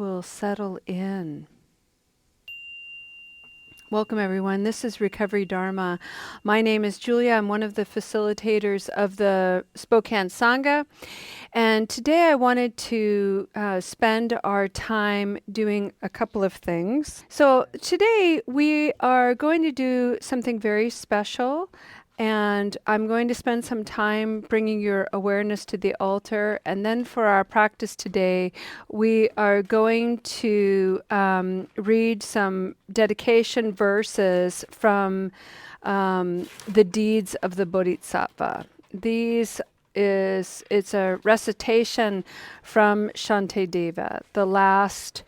Will settle in. Welcome, everyone. This is Recovery Dharma. My name is Julia. I'm one of the facilitators of the Spokane Sangha. And today I wanted to spend our time doing a couple of things. So today we are going to do something very special. And I'm going to spend some time bringing your awareness to the altar. And then for our practice today, we are going to read some dedication verses from the deeds of the Bodhisattva. It's a recitation from Shantideva, the last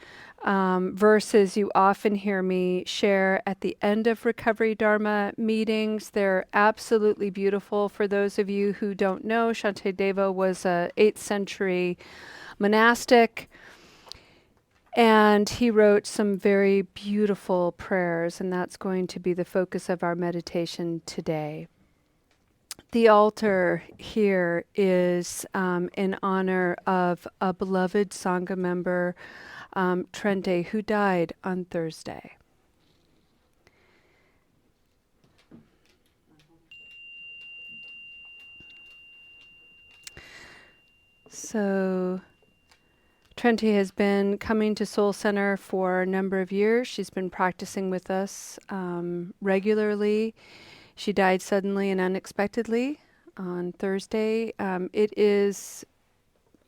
verses you often hear me share at the end of Recovery Dharma meetings. They're absolutely beautiful. For those of you who don't know, Shantideva was a 8th century monastic, and he wrote some very beautiful prayers, and that's going to be the focus of our meditation today. The altar here is in honor of a beloved Sangha member, Trente, who died on Thursday. So Trente has been coming to Soul Center for a number of years. She's been practicing with us regularly. She died suddenly and unexpectedly on Thursday. It is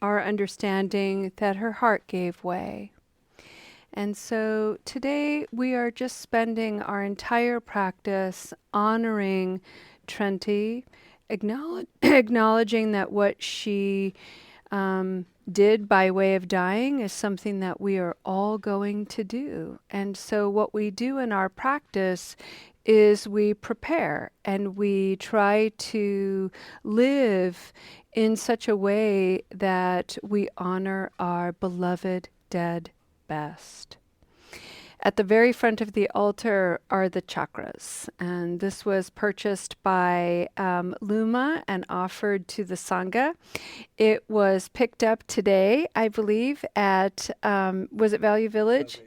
our understanding that her heart gave way. And so today we are just spending our entire practice honoring Trenti, acknowledging that what she did by way of dying is something that we are all going to do. And so what we do in our practice is we prepare and we try to live in such a way that we honor our beloved dead best. At the very front of the altar are the chakras, and this was purchased by Luma and offered to the Sangha. It was picked up today, I believe, at, was it Value Village?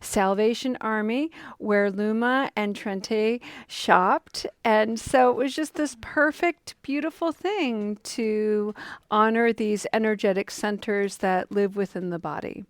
Salvation Army, where Luma and Trente shopped. And so it was just this perfect, beautiful thing to honor these energetic centers that live within the body.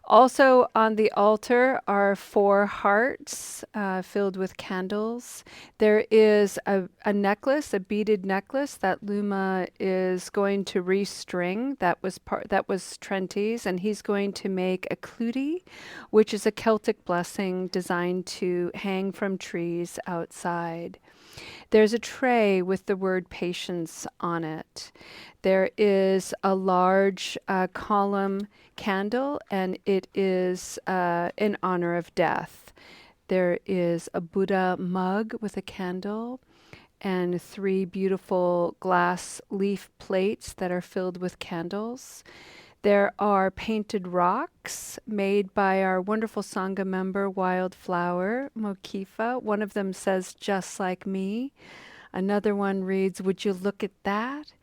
Also on the altar are 4 hearts filled with candles. There is a necklace, a beaded necklace that Luma is going to restring. That was Trente's, and he's going to make a kludi, which is a Celtic blessing designed to hang from trees outside. There's a tray with the word patience on it. There is a large column candle, and it is in honor of death. There is a Buddha mug with a candle and 3 beautiful glass leaf plates that are filled with candles. There are painted rocks made by our wonderful Sangha member, Wildflower Mokifa. One of them says, "Just like me." Another one reads, "Would you look at that?"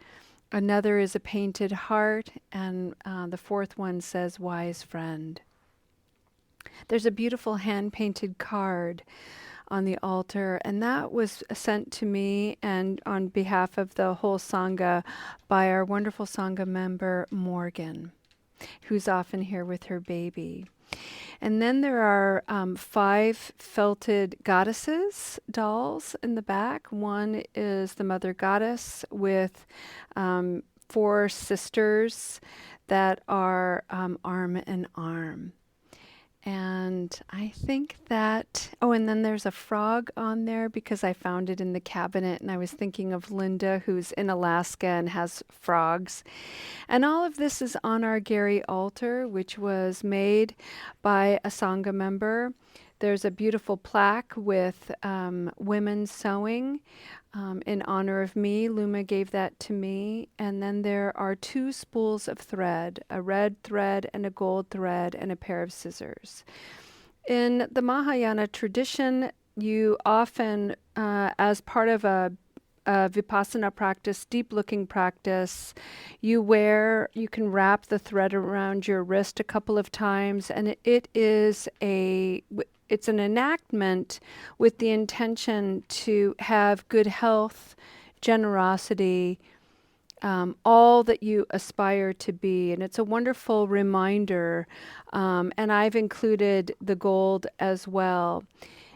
Another is a painted heart, and the 4th one says, "Wise friend." There's a beautiful hand-painted card on the altar, and that was sent to me and on behalf of the whole Sangha by our wonderful Sangha member, Morgan, who's often here with her baby. And then there are 5 felted goddesses dolls in the back. One is the Mother Goddess with 4 sisters that are arm in arm. And I think that, oh, and then there's a frog on there because I found it in the cabinet, and I was thinking of Linda, who's in Alaska and has frogs. And all of this is on our Gary altar, which was made by a Sangha member. There's a beautiful plaque with women sewing in honor of me. Luma gave that to me. And then there are 2 spools of thread, a red thread and a gold thread, and a pair of scissors. In the Mahayana tradition, you often, as part of a Vipassana practice, deep looking practice. You can wrap the thread around your wrist a couple of times, and it's an enactment with the intention to have good health, generosity, all that you aspire to be. And it's a wonderful reminder. And I've included the gold as well.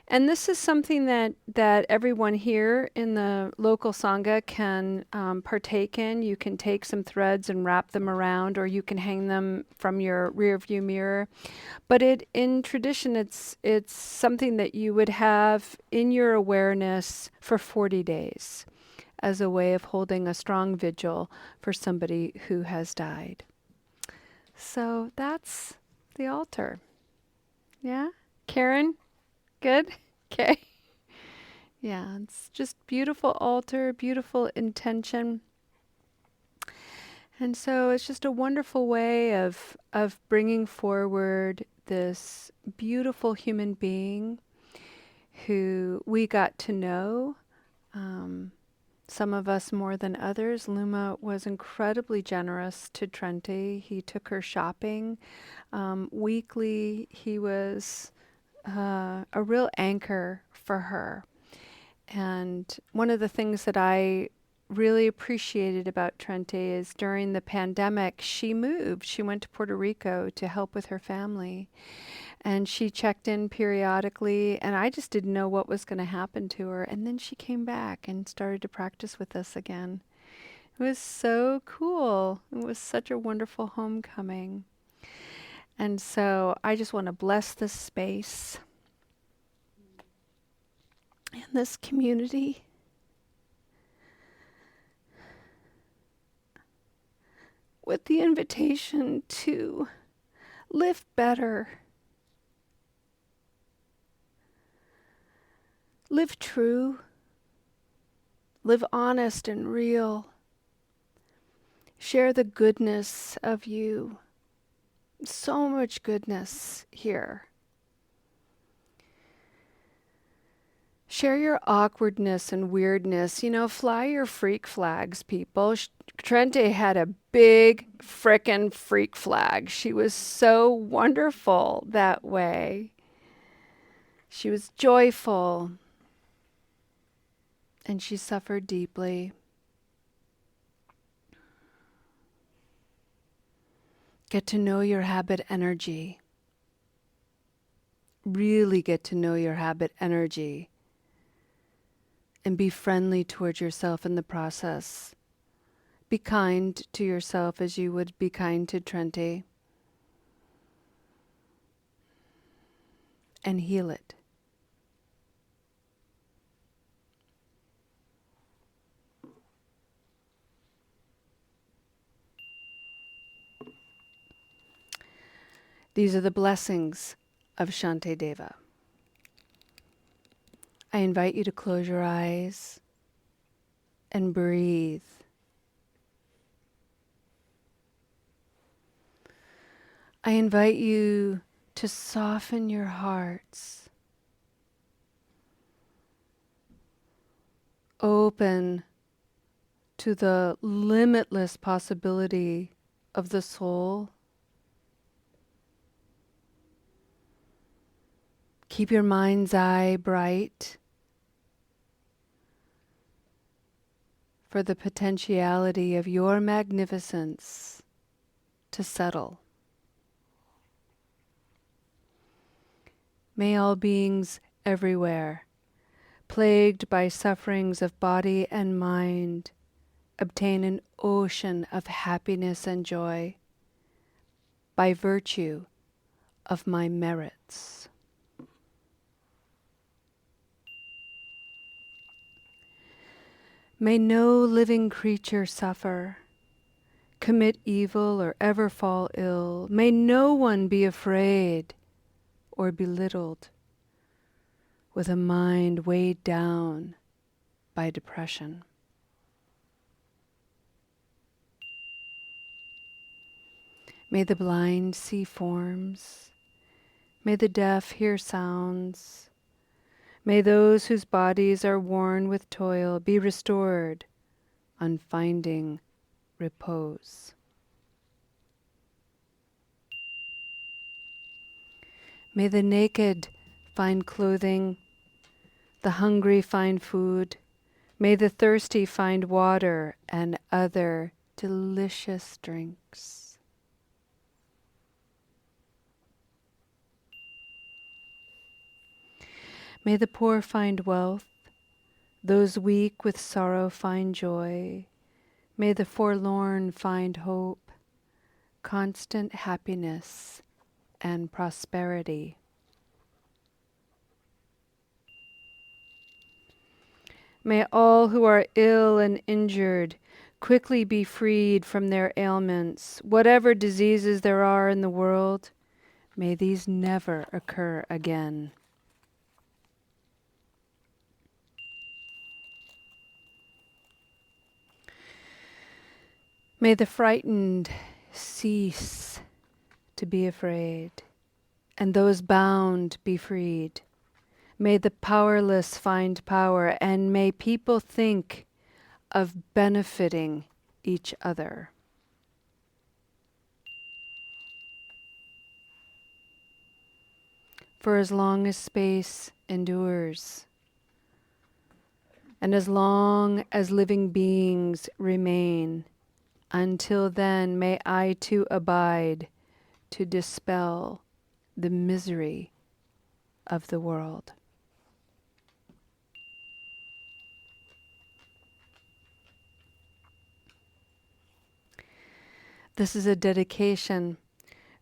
And this is something that everyone here in the local Sangha can partake in. You can take some threads and wrap them around, or you can hang them from your rear view mirror. But in tradition, it's something that you would have in your awareness for 40 days as a way of holding a strong vigil for somebody who has died. So that's the altar. Yeah? Karen? Good? Okay. Yeah, it's just beautiful altar, beautiful intention. And so it's just a wonderful way of bringing forward this beautiful human being who we got to know. Some of us more than others. Luma was incredibly generous to Trente. He took her shopping. Weekly, he was a real anchor for her. And one of the things that I really appreciated about Trente is during the pandemic, she moved. She went to Puerto Rico to help with her family. And she checked in periodically, and I just didn't know what was going to happen to her. And then she came back and started to practice with us again. It was so cool. It was such a wonderful homecoming. And so I just want to bless this space and this community. With the invitation to live better, live true, live honest and real, share the goodness of you. So much goodness here. Share your awkwardness and weirdness. Fly your freak flags, people. Trente had a big frickin' freak flag. She was so wonderful that way. She was joyful. And she suffered deeply. Get to know your habit energy. Really get to know your habit energy. And be friendly towards yourself in the process. Be kind to yourself as you would be kind to Trente. And heal it. These are the blessings of Shantideva. I invite you to close your eyes and breathe. I invite you to soften your hearts. Open to the limitless possibility of the soul. Keep your mind's eye bright for the potentiality of your magnificence to settle. May all beings everywhere, plagued by sufferings of body and mind, obtain an ocean of happiness and joy by virtue of my merits. May no living creature suffer, commit evil, or ever fall ill. May no one be afraid or belittled with a mind weighed down by depression. May the blind see forms. May the deaf hear sounds. May those whose bodies are worn with toil be restored on finding repose. May the naked find clothing, the hungry find food. May the thirsty find water and other delicious drinks. May the poor find wealth, those weak with sorrow find joy. May the forlorn find hope, constant happiness and prosperity. May all who are ill and injured quickly be freed from their ailments. Whatever diseases there are in the world, may these never occur again. May the frightened cease to be afraid, and those bound be freed. May the powerless find power, and may people think of benefiting each other. For as long as space endures, and as long as living beings remain, until then may I too abide to dispel the misery of the world. This is a dedication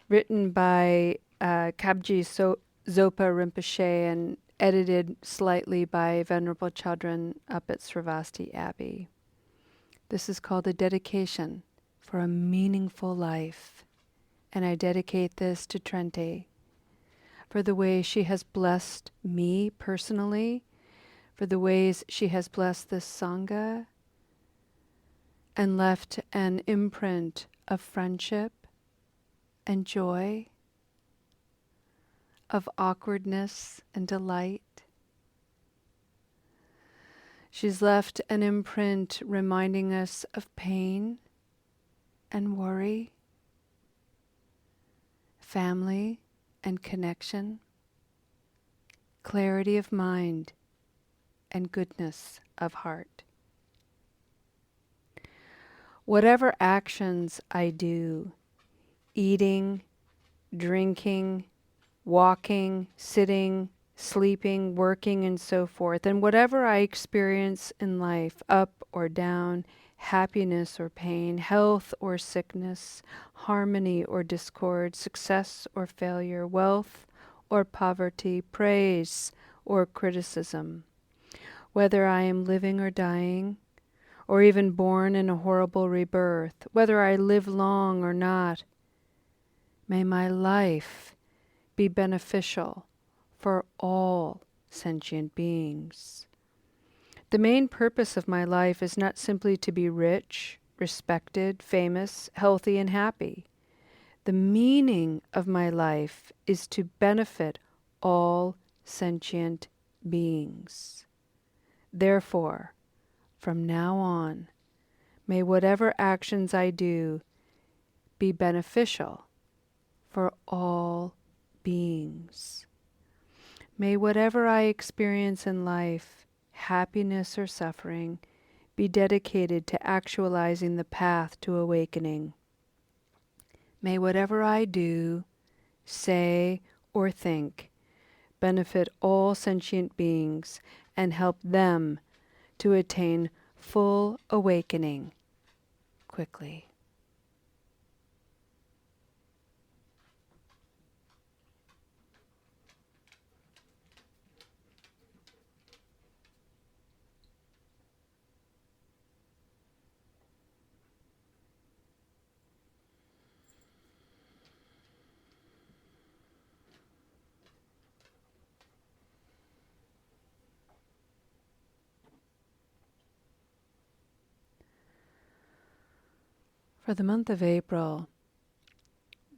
written by Kabji Zopa Rinpoche and edited slightly by Venerable Chadran up at Sravasti Abbey. This is called a dedication for a meaningful life. And I dedicate this to Trente for the way she has blessed me personally, for the ways she has blessed this Sangha, and left an imprint of friendship and joy, of awkwardness and delight. She's left an imprint reminding us of pain and worry, family and connection, clarity of mind and goodness of heart. Whatever actions I do, eating, drinking, walking, sitting, sleeping, working, and so forth, and whatever I experience in life, up or down, happiness or pain, health or sickness, harmony or discord, success or failure, wealth or poverty, praise or criticism, whether I am living or dying, or even born in a horrible rebirth, whether I live long or not, may my life be beneficial for all sentient beings. The main purpose of my life is not simply to be rich, respected, famous, healthy, and happy. The meaning of my life is to benefit all sentient beings. Therefore, from now on, may whatever actions I do be beneficial for all beings. May whatever I experience in life, happiness or suffering, be dedicated to actualizing the path to awakening. May whatever I do, say, or think benefit all sentient beings and help them to attain full awakening quickly. For the month of April,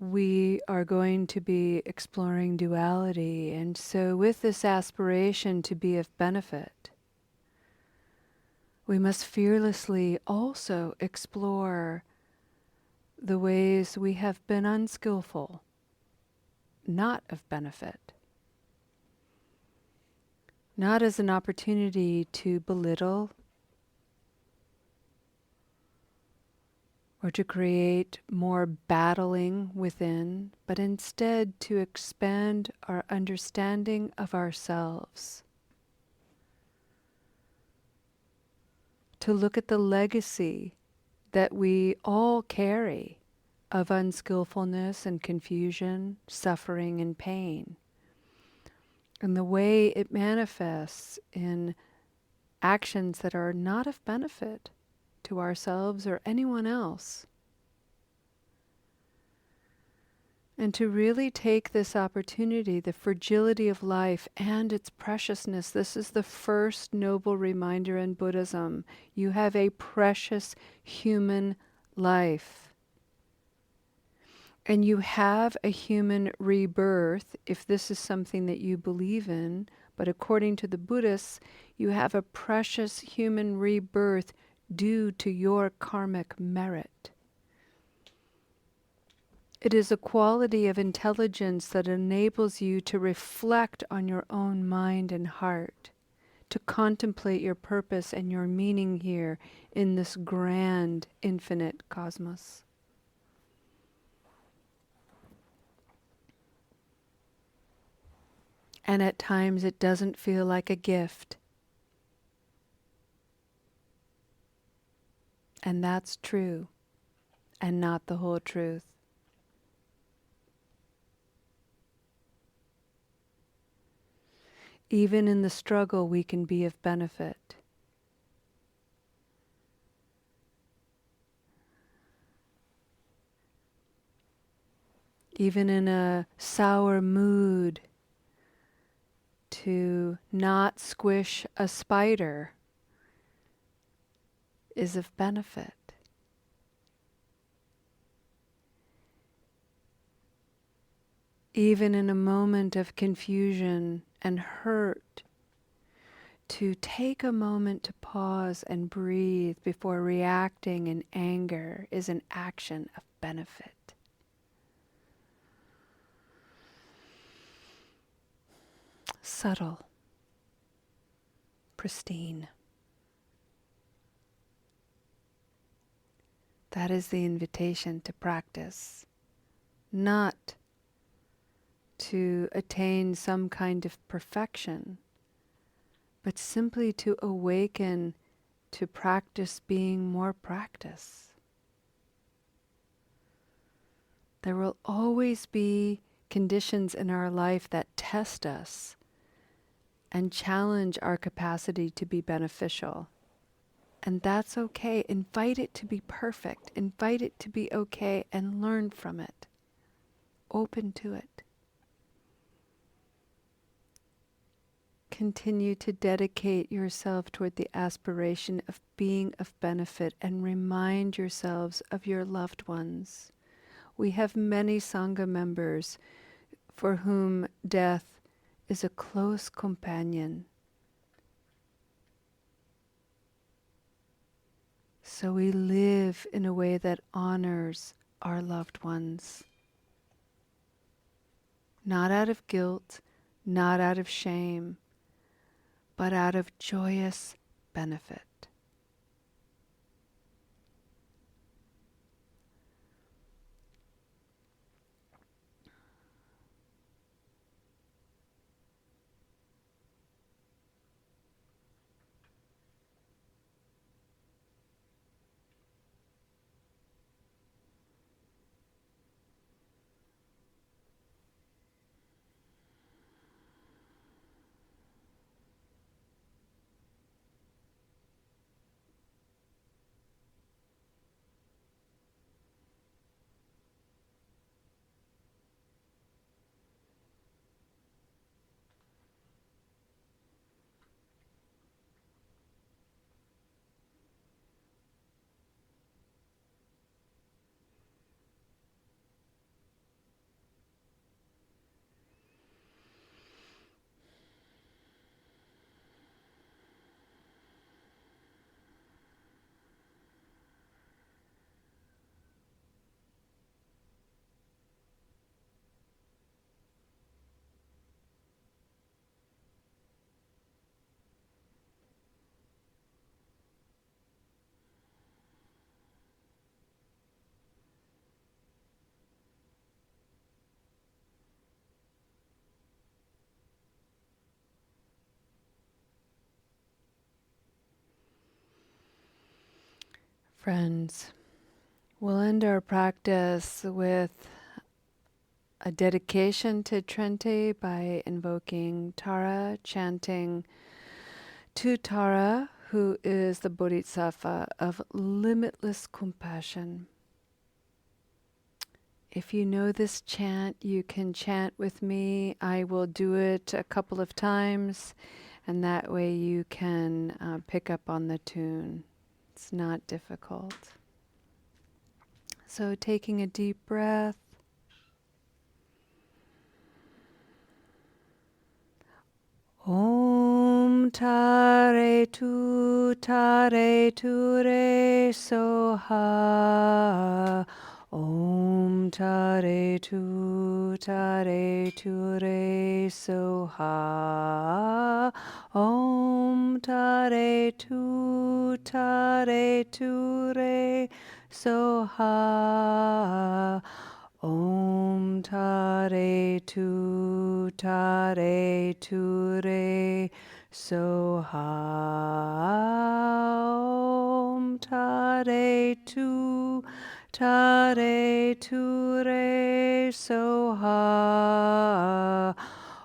we are going to be exploring duality. And so, with this aspiration to be of benefit, we must fearlessly also explore the ways we have been unskillful, not of benefit, not as an opportunity to belittle or to create more battling within, but instead to expand our understanding of ourselves, to look at the legacy that we all carry of unskillfulness and confusion, suffering and pain, and the way it manifests in actions that are not of benefit to ourselves or anyone else. And to really take this opportunity, the fragility of life and its preciousness. This is the first noble reminder in Buddhism. You have a precious human life. And you have a human rebirth, if this is something that you believe in. But according to the Buddhists, you have a precious human rebirth due to your karmic merit. It is a quality of intelligence that enables you to reflect on your own mind and heart, to contemplate your purpose and your meaning here in this grand, infinite cosmos. And at times it doesn't feel like a gift. And that's true, and not the whole truth. Even in the struggle, we can be of benefit. Even in a sour mood, to not squish a spider is of benefit. Even in a moment of confusion and hurt, to take a moment to pause and breathe before reacting in anger is an action of benefit. Subtle, pristine. That is the invitation to practice, not to attain some kind of perfection, but simply to awaken to practice being more practice. There will always be conditions in our life that test us and challenge our capacity to be beneficial. And that's okay. Invite it to be perfect. Invite it to be okay and learn from it. Open to it. Continue to dedicate yourself toward the aspiration of being of benefit and remind yourselves of your loved ones. We have many Sangha members for whom death is a close companion. So we live in a way that honors our loved ones. Not out of guilt, not out of shame, but out of joyous benefit. Friends, we'll end our practice with a dedication to Trente by invoking Tara, chanting to Tara, who is the Bodhisattva of limitless compassion. If you know this chant, you can chant with me. I will do it a couple of times, and that way you can pick up on the tune. It's not difficult. So taking a deep breath. Om Tare Tu Re Soha. Om Tare Tu Re Soha. Om Tare Tu Re Soha. Om Tare Tu Re Soha. Om Tare Tu re Soha.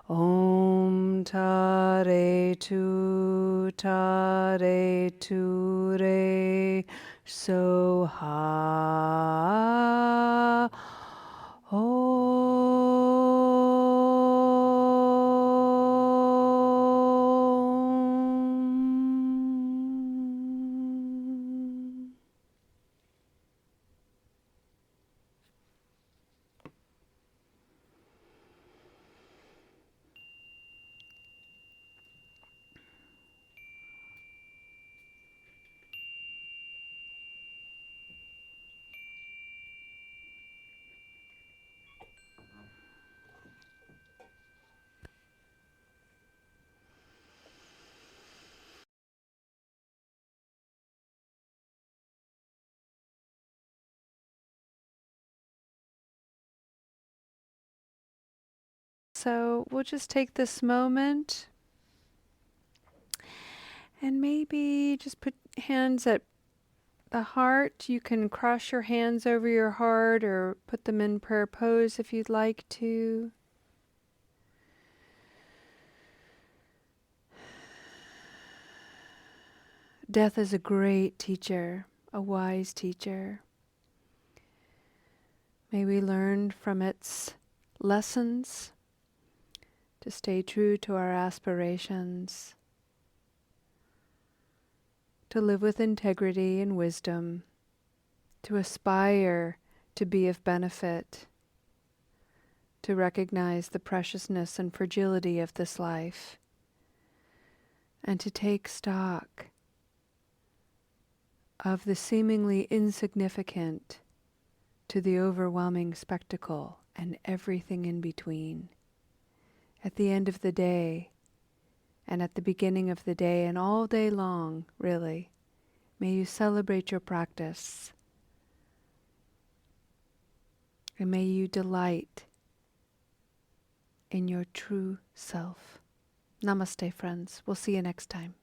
Om Tare Tu re Soha. Om. So we'll just take this moment and maybe just put hands at the heart. You can cross your hands over your heart or put them in prayer pose if you'd like to. Death is a great teacher, a wise teacher. May we learn from its lessons to stay true to our aspirations, to live with integrity and wisdom, to aspire to be of benefit, to recognize the preciousness and fragility of this life, and to take stock of the seemingly insignificant to the overwhelming spectacle and everything in between. At the end of the day, and at the beginning of the day, and all day long, really, may you celebrate your practice, and may you delight in your true self. Namaste, friends. We'll see you next time.